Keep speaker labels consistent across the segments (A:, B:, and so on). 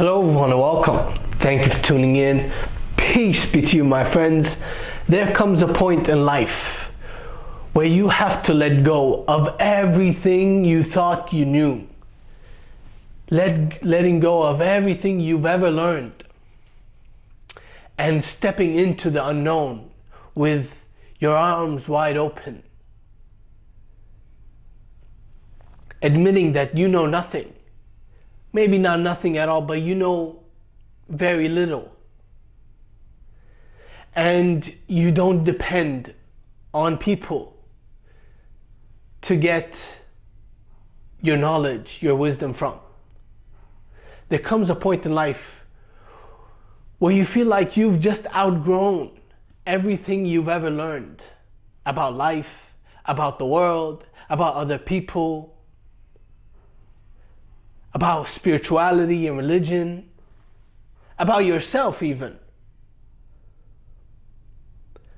A: Hello everyone and welcome. Thank you for tuning in. Peace be to you, my friends. There comes a point in life where you have to let go of everything you thought you knew. Letting go of everything you've ever learned and stepping into the unknown with your arms wide open. Admitting that you know nothing. Maybe not nothing at all, but you know very little. And you don't depend on people to get your knowledge, your wisdom from. There comes a point in life where you feel like you've just outgrown everything you've ever learned about life, about the world, about other people, about spirituality and religion, about yourself even.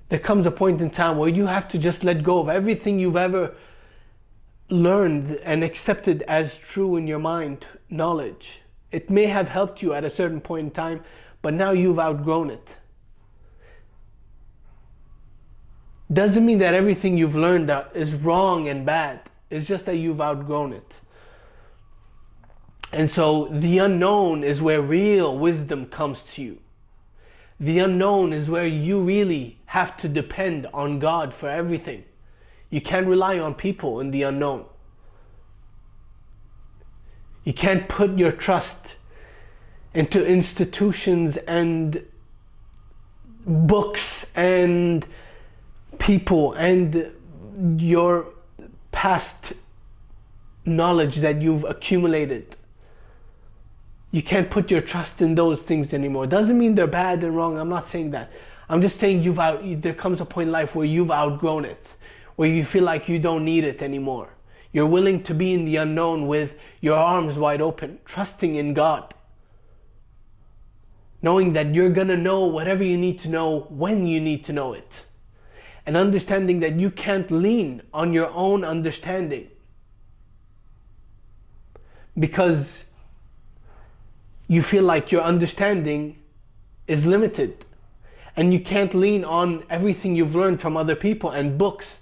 A: There comes a point in time where you have to just let go of everything you've ever learned and accepted as true in your mind, knowledge. It may have helped you at a certain point in time, but now you've outgrown it. Doesn't mean that everything you've learned is wrong and bad. It's just that you've outgrown it. And so the unknown is where real wisdom comes to you. The unknown is where you really have to depend on God for everything. You can't rely on people in the unknown. You can't put your trust into institutions and books and people and your past knowledge that you've accumulated. You can't put your trust in those things anymore. Doesn't mean they're bad and wrong. I'm not saying that. I'm just saying there comes a point in life where you've outgrown it, where you feel like you don't need it anymore. You're willing to be in the unknown with your arms wide open, trusting in God. Knowing that you're gonna know whatever you need to know when you need to know it. And understanding that you can't lean on your own understanding. Because you feel like your understanding is limited and you can't lean on everything you've learned from other people and books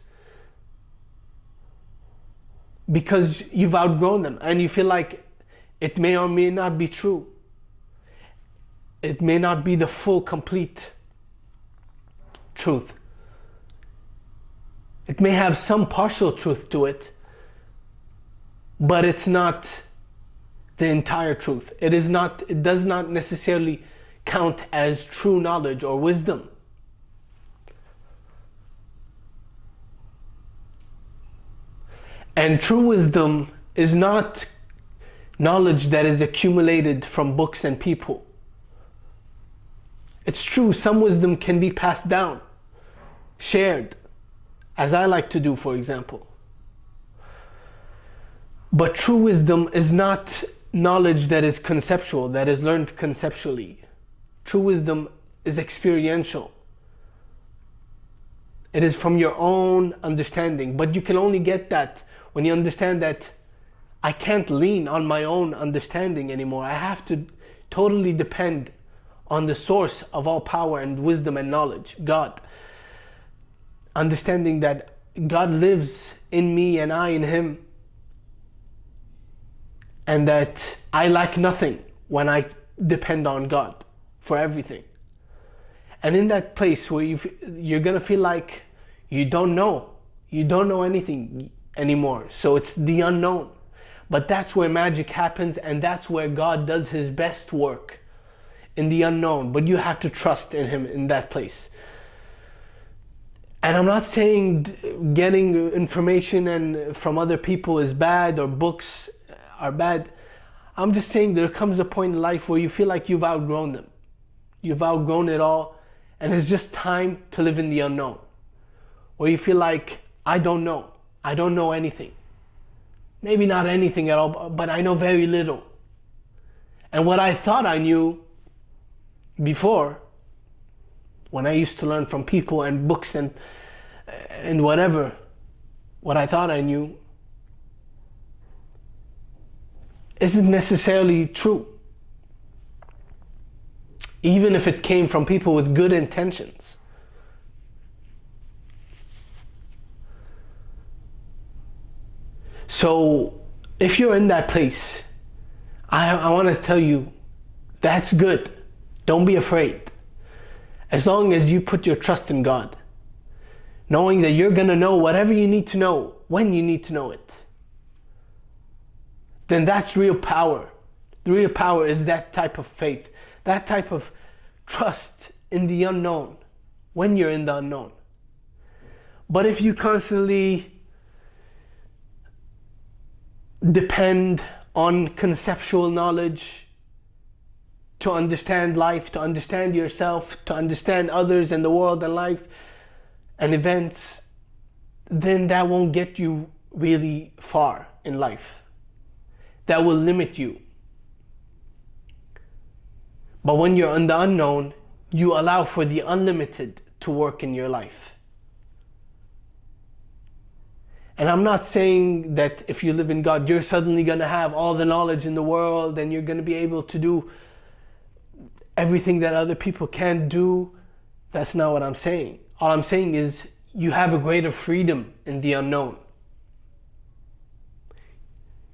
A: because you've outgrown them and you feel like it may or may not be true. It may not be the full, complete truth. It may have some partial truth to it, but it's not the entire truth. It does not necessarily count as true knowledge or wisdom. And true wisdom is not knowledge that is accumulated from books and people. It's true, some wisdom can be passed down, shared, as I like to do, for example. But true wisdom is not knowledge that is conceptual, that is learned conceptually. True wisdom is experiential. It is from your own understanding, but you can only get that when you understand that I can't lean on my own understanding anymore. I have to totally depend on the source of all power and wisdom and knowledge, God. Understanding that God lives in me and I in Him. And that I lack nothing when I depend on God for everything. And in that place where you're gonna feel like you don't know anything anymore. So it's the unknown. But that's where magic happens, and that's where God does His best work, in the unknown. But you have to trust in Him in that place. And I'm not saying getting information and from other people is bad or books are bad. I'm just saying there comes a point in life where you feel like you've outgrown them. You've outgrown it all, and it's just time to live in the unknown. Where you feel like, I don't know anything. Maybe not anything at all, but I know very little. And what I thought I knew before, when I used to learn from people and books and whatever, what I thought I knew, isn't necessarily true. even if it came from people with good intentions. So if you're in that place, I want to tell you, that's good. Don't be afraid. As long as you put your trust in God, knowing that you're going to know whatever you need to know when you need to know it, then that's real power. The real power is that type of faith, that type of trust in the unknown when you're in the unknown. But if you constantly depend on conceptual knowledge to understand life, to understand yourself, to understand others and the world and life and events, then that won't get you really far in life. That will limit you. But when you're in the unknown, you allow for the unlimited to work in your life. And I'm not saying that if you live in God, you're suddenly going to have all the knowledge in the world and you're going to be able to do everything that other people can't do. That's not what I'm saying. All I'm saying is you have a greater freedom in the unknown.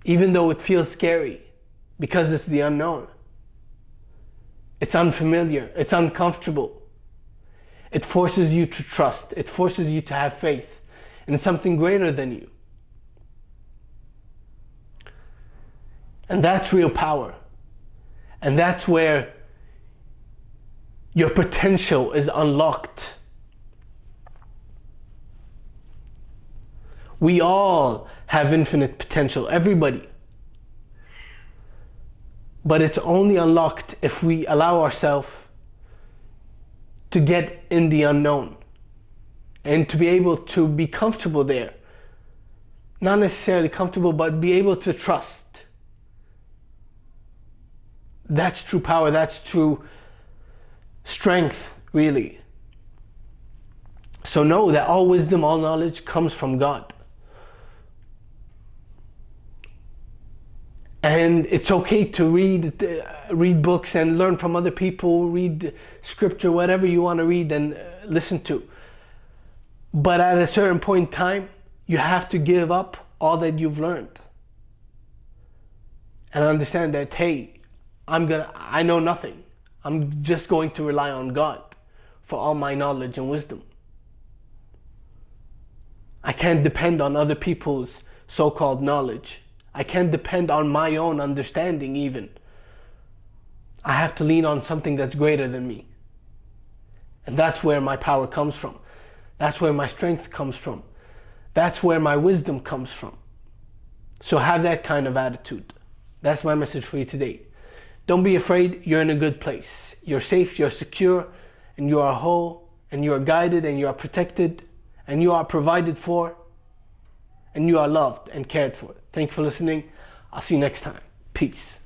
A: Even though it feels scary, because it's the unknown. It's unfamiliar, it's uncomfortable. It forces you to trust, it forces you to have faith in something greater than you. And that's real power. And that's where your potential is unlocked. We all have infinite potential, everybody. But it's only unlocked if we allow ourselves to get in the unknown and to be able to be comfortable there. Not necessarily comfortable, but be able to trust. That's true power, that's true strength, really. So know that all wisdom, all knowledge comes from God. And it's okay to read books and learn from other people, read scripture, whatever you want to read and listen to. But at a certain point in time, you have to give up all that you've learned. And understand that, hey, I know nothing. I'm just going to rely on God for all my knowledge and wisdom. I can't depend on other people's so-called knowledge. I can't depend on my own understanding even. I have to lean on something that's greater than me. And that's where my power comes from. That's where my strength comes from. That's where my wisdom comes from. So have that kind of attitude. That's my message for you today. Don't be afraid, you're in a good place. You're safe, you're secure, and you are whole, and you are guided, and you are protected, and you are provided for, and you are loved and cared for. Thank you for listening. I'll see you next time. Peace.